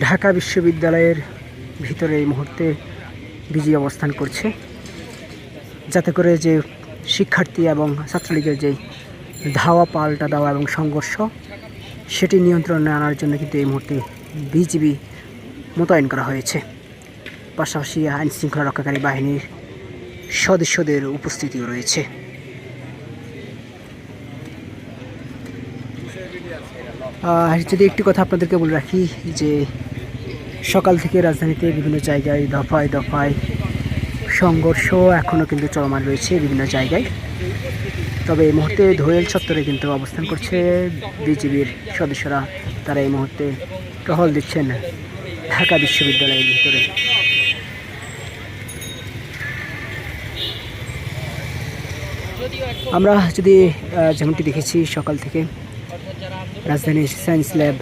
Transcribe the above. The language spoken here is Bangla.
ঢাকা বিশ্ববিদ্যালয়ের ভিতরে এই মুহূর্তে বিজি অবস্থান করছে, যাতে করে যে শিক্ষার্থী এবং ছাত্রলীগের যে ধাওয়া পাল্টা দেওয়া এবং সংঘর্ষ সেটি নিয়ন্ত্রণে আনার জন্য কিন্তু এই মুহূর্তে বিজিবি মোতায়েন করা হয়েছে। পাশাপাশি আইন শৃঙ্খলা রক্ষাকারী বাহিনীর সদস্যদের উপস্থিতিও রয়েছে। যদি একটি কথা আপনাদেরকে বলে রাখি যে সকাল থেকে রাজধানীতে বিভিন্ন জায়গায় দফায় দফায় সংঘর্ষ এখনও কিন্তু চলমান রয়েছে বিভিন্ন জায়গায়। তবে এই মুহূর্তে দোয়েল চত্বরে কিন্তু অবস্থান করছে বিজিবির সদস্যরা। তারা এই মুহূর্তে টহল দিচ্ছেন ঢাকা বিশ্ববিদ্যালয়ের ভিতরে। আমরা যদি যেমনটি দেখেছি সকাল থেকে রাজধানীর সায়েন্স ল্যাব